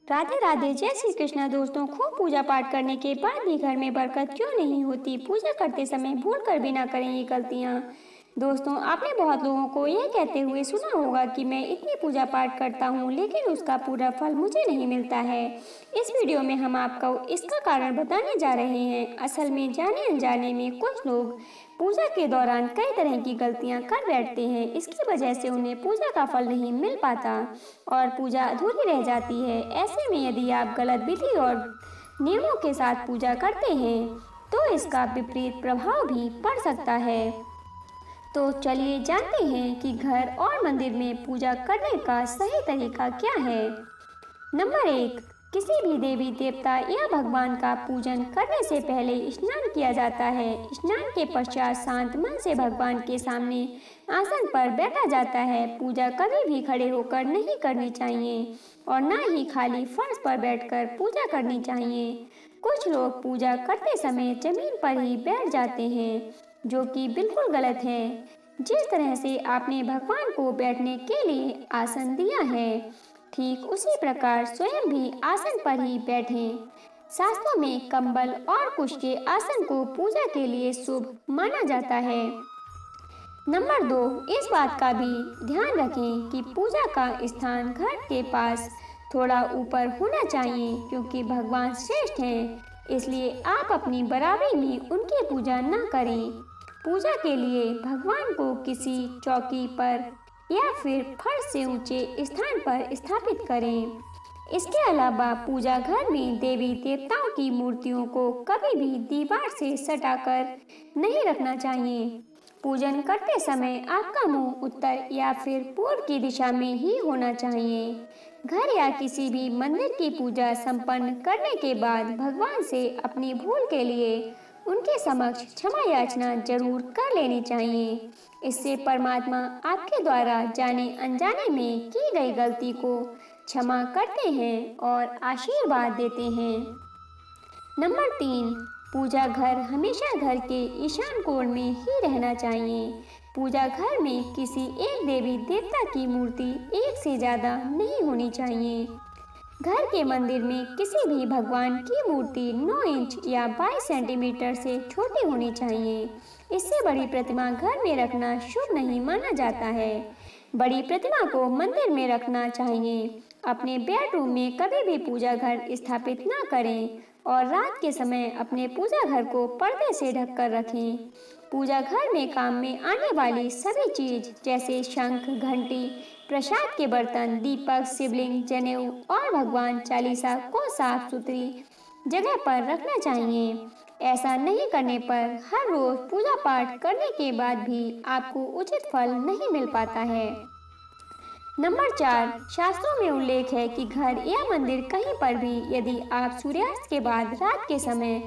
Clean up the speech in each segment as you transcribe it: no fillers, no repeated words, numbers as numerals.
राधे राधे। जय श्री कृष्णा। दोस्तों, खूब पूजा पाठ करने के बाद भी घर में बरकत क्यों नहीं होती? पूजा करते समय भूल कर भी ना करें ये गलतियाँ। दोस्तों, आपने बहुत लोगों को यह कहते हुए सुना होगा कि मैं इतनी पूजा पाठ करता हूँ लेकिन उसका पूरा फल मुझे नहीं मिलता है। इस वीडियो में हम आपको इसका कारण बताने जा रहे हैं। असल में जाने अनजाने में कुछ लोग पूजा के दौरान कई तरह की गलतियां कर बैठते हैं। इसकी वजह से उन्हें पूजा का फल नहीं मिल पाता और पूजा अधूरी रह जाती है। ऐसे में यदि आप गलत विधि और नियमों के साथ पूजा करते हैं तो इसका विपरीत प्रभाव भी पड़ सकता है। तो चलिए जानते हैं कि घर और मंदिर में पूजा करने का सही तरीका क्या है। नंबर 1, किसी भी देवी देवता या भगवान का पूजन करने से पहले स्नान किया जाता है। स्नान के पश्चात शांत मन से भगवान के सामने आसन पर बैठा जाता है। पूजा कभी भी खड़े होकर नहीं करनी चाहिए और ना ही खाली फर्श पर बैठकर पूजा करनी चाहिए। कुछ लोग पूजा करते समय जमीन पर ही बैठ जाते हैं, जो कि बिल्कुल गलत है। जिस तरह से आपने भगवान को बैठने के लिए आसन दिया है, ठीक उसी प्रकार स्वयं भी आसन पर ही बैठें। शास्त्रों में कंबल और कुश के आसन को पूजा के लिए शुभ माना जाता है। नंबर 2, इस बात का भी ध्यान रखें कि पूजा का स्थान घर के पास थोड़ा ऊपर होना चाहिए, क्योंकि भगवान श्रेष्ठ हैं, इसलिए आप अपनी बराबरी में उनकी पूजा न करें। पूजा के लिए भगवान को किसी चौकी पर या फिर फर्श से ऊंचे स्थान पर स्थापित करें। इसके अलावा पूजा घर में देवी देवताओं की मूर्तियों को कभी भी दीवार से सटाकर नहीं रखना चाहिए। पूजन करते समय आपका मुंह उत्तर या फिर पूर्व की दिशा में ही होना चाहिए। घर या किसी भी मंदिर की पूजा संपन्न करने के बाद भगवान से अपनी भूल के लिए उनके समक्ष क्षमा याचना जरूर कर लेनी चाहिए। इससे परमात्मा आपके द्वारा जाने अनजाने में की गई गलती को क्षमा करते हैं और आशीर्वाद देते हैं। नंबर 3, पूजा घर हमेशा घर के ईशान कोण में ही रहना चाहिए। पूजा घर में किसी एक देवी देवता की मूर्ति एक से ज्यादा नहीं होनी चाहिए। घर के मंदिर में किसी भी भगवान की मूर्ति 9 इंच या 22 सेंटीमीटर से छोटी होनी चाहिए। इससे बड़ी प्रतिमा घर में रखना शुभ नहीं माना जाता है। बड़ी प्रतिमा को मंदिर में रखना चाहिए। अपने बेडरूम में कभी भी पूजा घर स्थापित ना करें और रात के समय अपने पूजा घर को पर्दे से ढककर रखें। पूजा घर में काम में आने वाली सभी चीज जैसे शंख, घंटी, प्रसाद के बर्तन, दीपक, शिवलिंग, जनेऊ और भगवान चालीसा को साफ सुथरी जगह पर रखना चाहिए। ऐसा नहीं करने पर हर रोज पूजा पाठ करने के बाद भी आपको उचित फल नहीं मिल पाता है। नंबर 4, शास्त्रों में उल्लेख है कि घर या मंदिर कहीं पर भी यदि आप सूर्यास्त के बाद रात के समय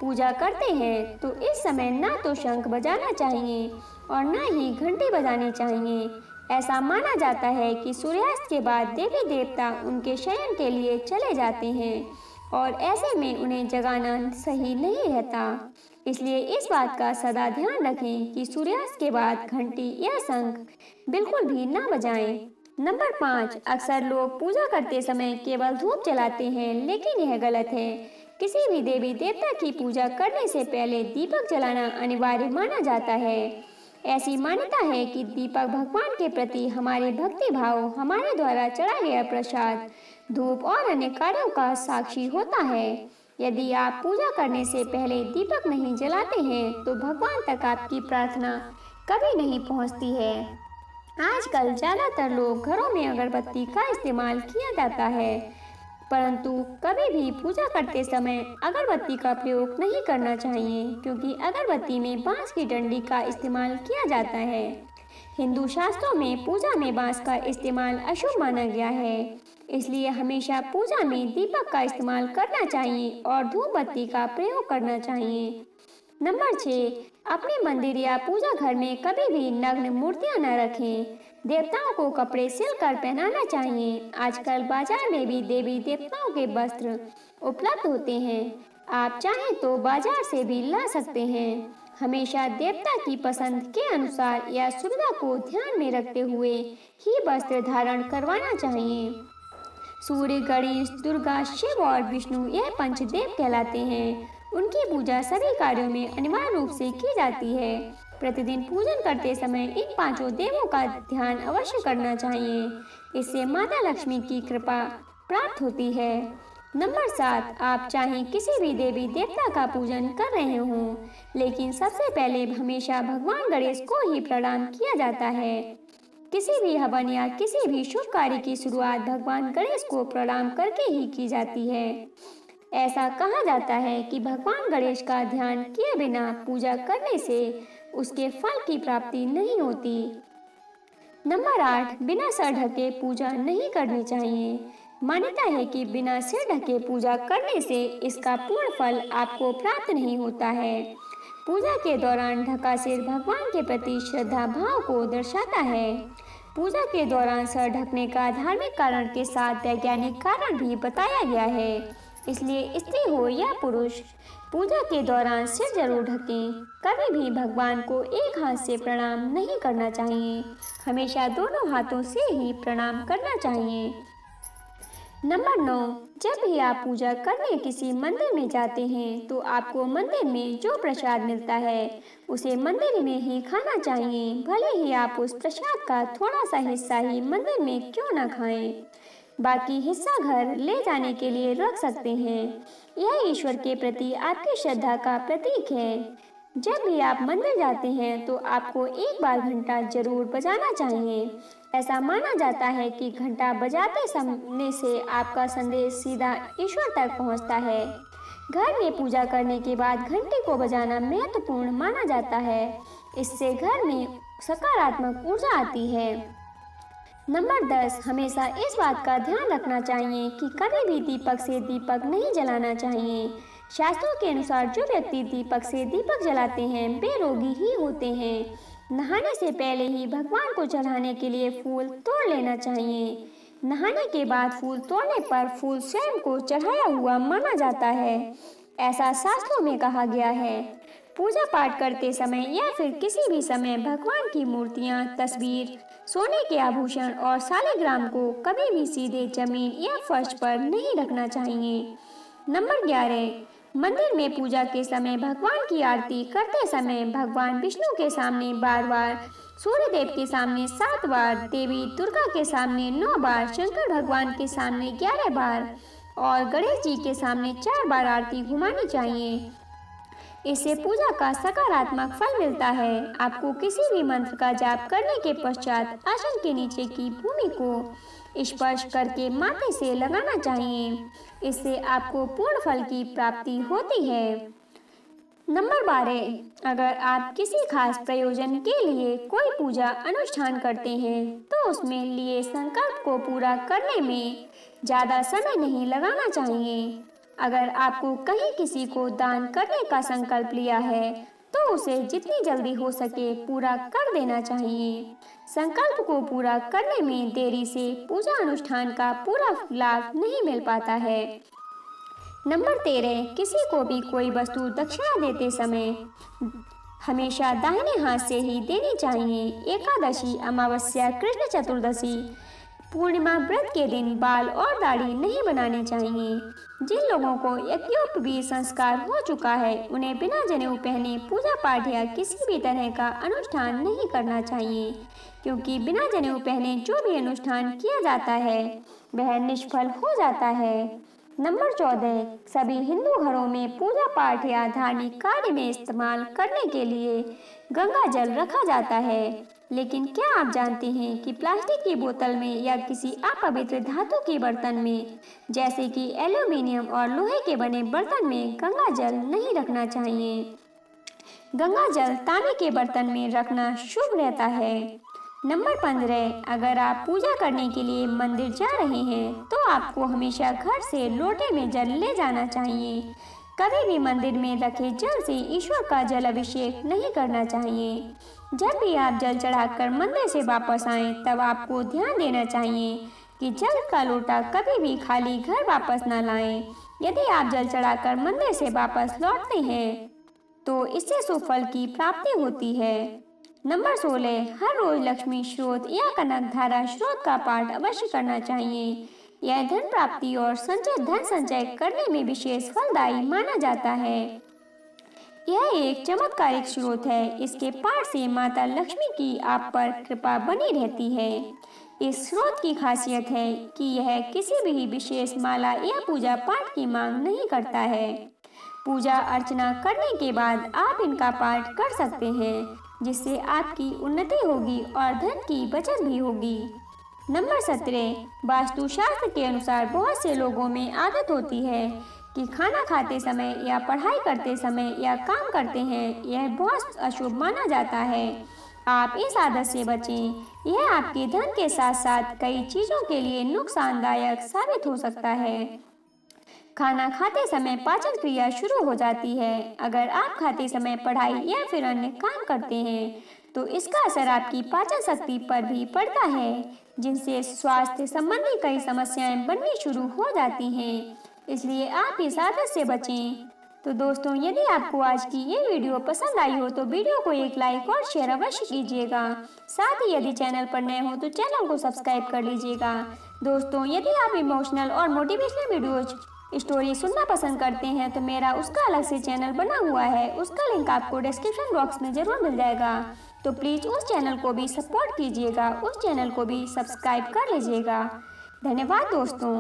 पूजा करते हैं तो इस समय ना तो शंख बजाना चाहिए और ना ही घंटी बजानी चाहिए। ऐसा माना जाता है कि सूर्यास्त के बाद देवी देवता उनके शयन के लिए चले जाते हैं और ऐसे में उन्हें जगाना सही नहीं रहता। इसलिए इस बात का सदा ध्यान रखें कि सूर्यास्त के बाद घंटी या शंख बिल्कुल भी ना बजाएं। नंबर 5, अक्सर लोग पूजा करते समय केवल धूप जलाते हैं, लेकिन यह गलत है। किसी भी देवी देवता की पूजा करने से पहले दीपक जलाना अनिवार्य माना जाता है। ऐसी मान्यता है कि दीपक भगवान के प्रति हमारे भक्ति भाव, हमारे द्वारा चढ़ा गया प्रसाद, धूप और अन्य कार्यों का साक्षी होता है। यदि आप पूजा करने से पहले दीपक नहीं जलाते हैं तो भगवान तक आपकी प्रार्थना कभी नहीं पहुंचती है। आजकल ज्यादातर लोग घरों में अगरबत्ती का इस्तेमाल किया जाता है, परंतु कभी भी पूजा करते समय अगरबत्ती का प्रयोग नहीं करना चाहिए, क्योंकि अगरबत्ती में बांस की डंडी का इस्तेमाल किया जाता है। हिंदू शास्त्रों में पूजा में बांस का इस्तेमाल अशुभ माना गया है, इसलिए हमेशा पूजा में दीपक का इस्तेमाल करना चाहिए और धूप बत्ती का प्रयोग करना चाहिए। नंबर 6, अपने मंदिर या पूजा घर में कभी भी नग्न मूर्तियां न रखें। देवताओं को कपड़े सिलकर पहनाना चाहिए। आजकल बाजार में भी देवी देवताओं के वस्त्र उपलब्ध होते हैं, आप चाहें तो बाजार से भी ला सकते हैं। हमेशा देवता की पसंद के अनुसार या सुविधा को ध्यान में रखते हुए ही वस्त्र धारण करवाना चाहिए। सूर्य, गणेश, दुर्गा, शिव और विष्णु यह पंचदेव कहलाते हैं। उनकी पूजा सभी कार्यों में अनिवार्य रूप से की जाती है। प्रतिदिन पूजन करते समय इन पांचों देवों का ध्यान अवश्य करना चाहिए। इससे माता लक्ष्मी की कृपा प्राप्त होती है। नंबर 7, आप चाहे किसी भी देवी देवता का पूजन कर रहे हों, लेकिन सबसे पहले हमेशा भगवान गणेश को ही प्रणाम किया जाता है। किसी भी हवन या किसी भी शुभ कार्य की शुरुआत भगवान गणेश को प्रणाम करके ही की जाती है। ऐसा कहा जाता है कि भगवान गणेश का ध्यान किए बिना पूजा करने से उसके फल की प्राप्ति नहीं होती। नंबर 8, बिना सर ढके पूजा नहीं करनी चाहिए। मान्यता है कि बिना सिर ढके पूजा करने से इसका पूर्ण फल आपको प्राप्त नहीं होता है। पूजा के दौरान ढका सिर भगवान के प्रति श्रद्धा भाव को दर्शाता है। पूजा के दौरान सर ढकने का धार्मिक कारण के साथ वैज्ञानिक कारण भी बताया गया है। इसलिए स्त्री हो या पुरुष पूजा के दौरान सिर जरूर ढकें। कभी भी भगवान को एक हाथ से प्रणाम नहीं करना चाहिए, हमेशा दोनों हाथों से ही प्रणाम करना चाहिए। नंबर 9, जब भी आप पूजा करने किसी मंदिर में जाते हैं तो आपको मंदिर में जो प्रसाद मिलता है उसे मंदिर में ही खाना चाहिए। भले ही आप उस प्रसाद का थोड़ा सा हिस्सा ही मंदिर में क्यों ना खाएं, बाकी हिस्सा घर ले जाने के लिए रख सकते हैं। यह ईश्वर के प्रति आपकी श्रद्धा का प्रतीक है। जब भी आप मंदिर जाते हैं तो आपको एक बार घंटा जरूर बजाना चाहिए। ऐसा माना जाता है कि घंटा बजाते समय से आपका संदेश सीधा ईश्वर तक पहुंचता है। घर में पूजा करने के बाद घंटी को बजाना महत्वपूर्ण माना जाता है। इससे घर में सकारात्मक ऊर्जा आती है। नंबर 10, हमेशा इस बात का ध्यान रखना चाहिए कि कभी भी दीपक से दीपक नहीं जलाना चाहिए। शास्त्रों के अनुसार जो व्यक्ति दीपक से दीपक जलाते हैं वे रोगी ही होते हैं। नहाने से पहले ही भगवान को चढ़ाने के लिए फूल तोड़ लेना चाहिए। नहाने के बाद फूल तोड़ने पर फूल स्वयं को चढ़ाया हुआ माना जाता है, ऐसा शास्त्रों में कहा गया है। पूजा पाठ करते समय या फिर किसी भी समय भगवान की मूर्तियां, तस्वीर, सोने के आभूषण और शालिग्राम को कभी भी सीधे जमीन या फर्श पर नहीं रखना चाहिए। नंबर 11, मंदिर में पूजा के समय भगवान की आरती करते समय भगवान विष्णु के सामने 12 बार, सूर्य देव के सामने 7 बार, देवी दुर्गा के सामने 9 बार, शंकर भगवान के सामने 11 बार और गणेश जी के सामने 4 बार आरती घुमानी चाहिए। इससे पूजा का सकारात्मक फल मिलता है। आपको किसी भी मंत्र का जाप करने के पश्चात आसन के नीचे की भूमि को स्पर्श करके माथे से लगाना चाहिए। इससे आपको पूर्ण फल की प्राप्ति होती है। नंबर 12, अगर आप किसी खास प्रयोजन के लिए कोई पूजा अनुष्ठान करते हैं तो उसमें लिए संकल्प को पूरा करने में ज़्यादा समय नहीं लगाना चाहिए। अगर आपको कहीं किसी को दान करने का संकल्प लिया है तो उसे जितनी जल्दी हो सके पूरा कर देना चाहिए। संकल्प को पूरा करने में देरी से पूजा अनुष्ठान का पूरा लाभ नहीं मिल पाता है। नंबर 13, किसी को भी कोई वस्तु दक्षिणा देते समय हमेशा दाहिने हाथ से ही देनी चाहिए। एकादशी, अमावस्या, कृष्ण चतुर्दशी, पूर्णिमा व्रत के दिन बाल और दाढ़ी नहीं बनानी चाहिए। जिन लोगों को यज्ञोपवीत संस्कार हो चुका है उन्हें बिना जनेऊ पहने पूजा पाठ या किसी भी तरह का अनुष्ठान नहीं करना चाहिए, क्योंकि बिना जनेऊ पहने जो भी अनुष्ठान किया जाता है वह निष्फल हो जाता है। नंबर 14, सभी हिंदू घरों में पूजा पाठ या धार्मिक कार्य में इस्तेमाल करने के लिए गंगा जल रखा जाता है। लेकिन क्या आप जानते हैं कि प्लास्टिक की बोतल में या किसी अपवित्र धातु के बर्तन में जैसे कि एल्यूमिनियम और लोहे के बने बर्तन में गंगा जल नहीं रखना चाहिए। गंगा जल तांबे के बर्तन में रखना शुभ रहता है। नंबर 15, अगर आप पूजा करने के लिए मंदिर जा रहे हैं तो आपको हमेशा घर से लोटे में जल ले जाना चाहिए। कभी भी मंदिर में रखे जल से ईश्वर का जल अभिषेक नहीं करना चाहिए। जब भी आप जल चढ़ाकर मंदिर से वापस आएं तब आपको ध्यान देना चाहिए कि जल का लोटा कभी भी खाली घर वापस न लाएं। यदि आप जल चढ़ाकर मंदिर से वापस लौटते हैं तो इससे शुभ फल की प्राप्ति होती है। नंबर 16, हर रोज लक्ष्मी स्रोत या कनक धारा स्रोत का पाठ अवश्य करना चाहिए। यह धन प्राप्ति और धन संचय करने में विशेष फलदायी माना जाता है। यह एक चमत्कारिक स्रोत है। इसके पाठ से माता लक्ष्मी की आप पर कृपा बनी रहती है। इस स्रोत की खासियत है कि यह किसी भी विशेष माला या पूजा पाठ की मांग नहीं करता है। पूजा अर्चना करने के बाद आप इनका पाठ कर सकते हैं, जिससे आपकी उन्नति होगी और धन की बचत भी होगी। नंबर 17, वास्तुशास्त्र के अनुसार बहुत से लोगों में आदत होती है कि खाना खाते समय या पढ़ाई करते समय या काम करते हैं, यह बहुत अशुभ माना जाता है। आप इस आदत से बचें। यह आपके धन के साथ साथ कई चीजों के लिए नुकसानदायक साबित हो सकता है। खाना खाते समय पाचन क्रिया शुरू हो जाती है। अगर आप खाते समय पढ़ाई या फिर अन्य काम करते हैं तो इसका असर आपकी पाचन शक्ति पर भी पड़ता है, जिनसे स्वास्थ्य संबंधी कई समस्याएं बननी शुरू हो जाती हैं। इसलिए आप इस आदत से बचें। तो दोस्तों, यदि आपको आज की ये वीडियो पसंद आई हो तो वीडियो को एक लाइक और शेयर अवश्य कीजिएगा। साथ ही यदि चैनल पर नए हो तो चैनल को सब्सक्राइब कर लीजिएगा। दोस्तों, यदि आप इमोशनल और मोटिवेशनल वीडियोज स्टोरी सुनना पसंद करते हैं तो मेरा उसका अलग से चैनल बना हुआ है। उसका लिंक आपको डिस्क्रिप्शन बॉक्स में जरूर मिल जाएगा। तो प्लीज़ उस चैनल को भी सपोर्ट कीजिएगा, उस चैनल को भी सब्सक्राइब कर लीजिएगा। धन्यवाद दोस्तों।